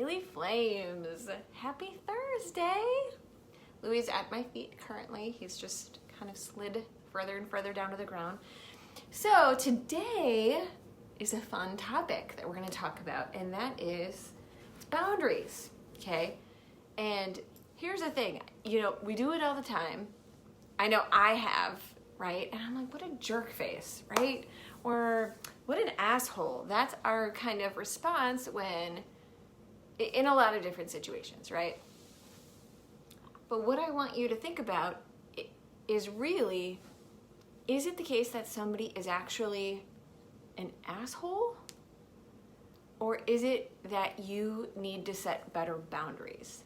Daily Flames. Happy Thursday. Louis is at my feet currently. He's just kind of slid further and further down to the ground. So today is a fun topic that we're going to talk about, and that is boundaries, okay? And here's the thing, we do it all the time. I know I have, right? And I'm like, what a jerk face, right? Or what an asshole. That's our kind of response when, in a lot of different situations, right? But what I want you to think about is really, is it the case that somebody is actually an asshole? Or is it that you need to set better boundaries?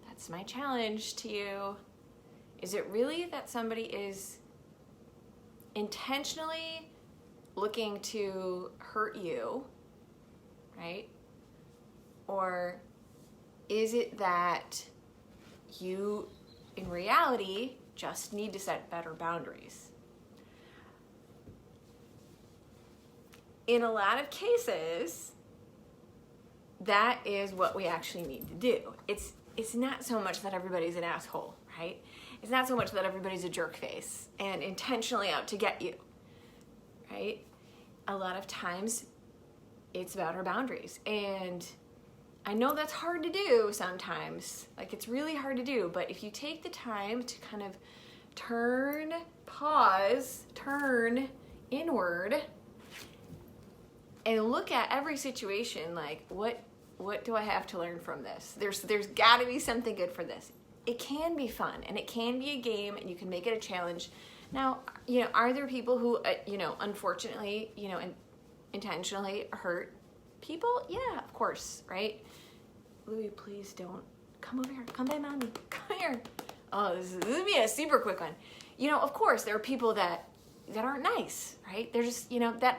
That's my challenge to you. Is it really that somebody is intentionally looking to hurt you, right? Or is it that you, in reality, just need to set better boundaries? In a lot of cases, that is what we actually need to do. It's not so much that everybody's an asshole, right? It's not so much that everybody's a jerk face and intentionally out to get you, right? A lot of times, it's about our boundaries. And I know that's hard to do sometimes. Like, it's really hard to do. But if you take the time to kind of turn inward, and look at every situation, like, what do I have to learn from this? There's got to be something good for this. It can be fun, and it can be a game, and you can make it a challenge. Now, are there people who, unfortunately, intentionally hurt people? Yeah, of course, right? Louis, please don't. Come over here. Come by mommy. Come here. Oh, this would be a super quick one. Of course, there are people that aren't nice, right? They're just, that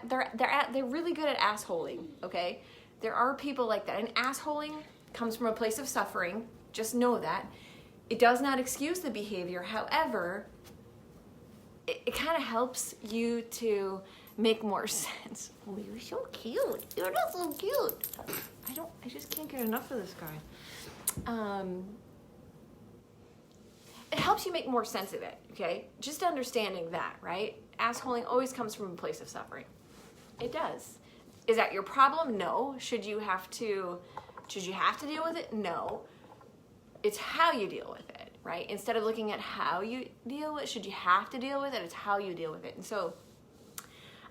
they're really good at assholing, okay? There are people like that. And assholing comes from a place of suffering. Just know that. It does not excuse the behavior. However, it kind of helps you to make more sense. Oh, you're so cute. You're not so cute. I just can't get enough of this guy. It helps you make more sense of it, okay? Just understanding that, right? Assholing always comes from a place of suffering. It does. Is that your problem? No. Should you have to deal with it? No. It's how you deal with it, right? Instead of looking at how you deal with it, should you have to deal with it, it's how you deal with it. And so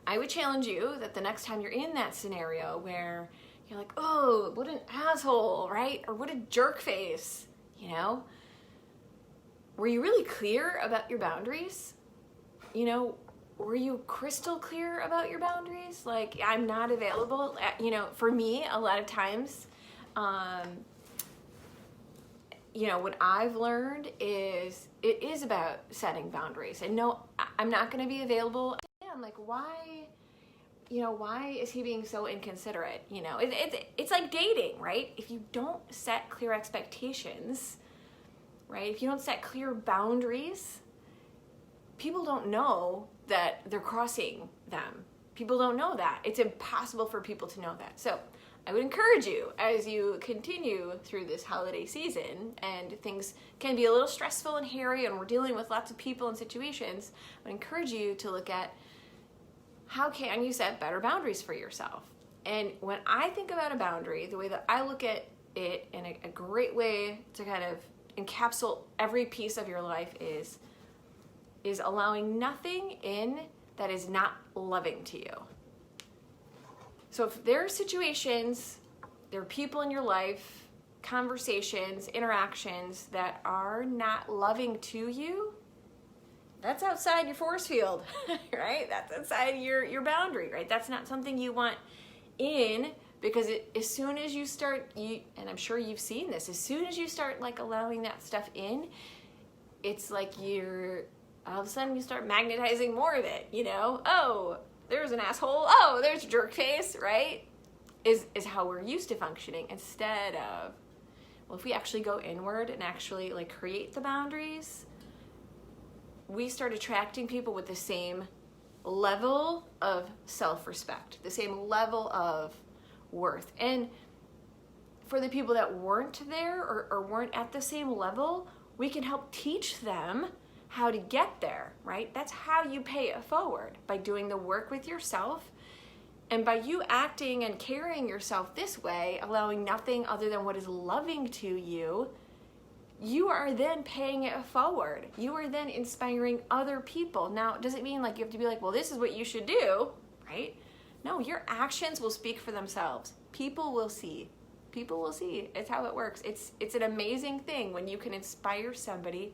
I would challenge you that the next time you're in that scenario where you're like, oh, what an asshole, right? Or what a jerk face, Were you really clear about your boundaries? Were you crystal clear about your boundaries? Like, I'm not available. For me, a lot of times, what I've learned is it is about setting boundaries. And no, I'm not going to be available. I'm like, why is he being so inconsiderate? It's like dating, right? If you don't set clear expectations, right? If you don't set clear boundaries, people don't know that they're crossing them. People don't know that. It's impossible for people to know that. So I would encourage you, as you continue through this holiday season, and things can be a little stressful and hairy, and we're dealing with lots of people and situations, I would encourage you to look at how can you set better boundaries for yourself. And when I think about a boundary, the way that I look at it, in a great way to kind of encapsulate every piece of your life is allowing nothing in that is not loving to you. So if there are situations, there are people in your life, conversations, interactions that are not loving to you, that's outside your force field, right? That's outside your boundary, right? That's not something you want in, because as soon as you start, and I'm sure you've seen this, as soon as you start like allowing that stuff in, it's like all of a sudden you start magnetizing more of it, Oh, there's an asshole. Oh, there's a jerk face, right? Is how we're used to functioning, instead of, well, if we actually go inward and actually like create the boundaries, we start attracting people with the same level of self-respect, the same level of worth. And for the people that weren't there or weren't at the same level, we can help teach them how to get there, right? That's how you pay it forward, by doing the work with yourself. And by you acting and carrying yourself this way, allowing nothing other than what is loving to you, you are then paying it forward. You are then inspiring other people. Now, it doesn't mean like you have to be like, well, this is what you should do, right? No, your actions will speak for themselves. People will see. People will see. It's how it works. It's an amazing thing when you can inspire somebody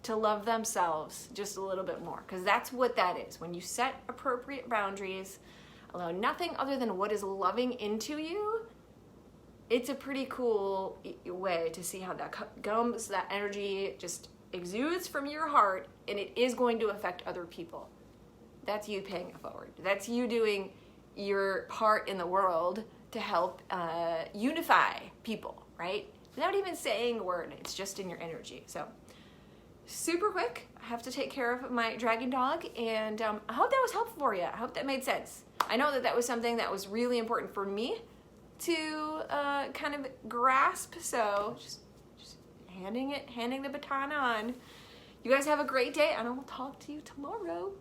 to love themselves just a little bit more, because that's what that is. When you set appropriate boundaries, allow nothing other than what is loving into you, it's a pretty cool way to see how that comes, that energy just exudes from your heart, and it is going to affect other people. That's you paying it forward. That's you doing your part in the world to help unify people, right? Without even saying a word, it's just in your energy. So super quick, I have to take care of my dragon dog, and I hope that was helpful for you. I hope that made sense. I know that that was something that was really important for me to kind of grasp, so just handing the baton on. You guys have a great day, and I will talk to you tomorrow.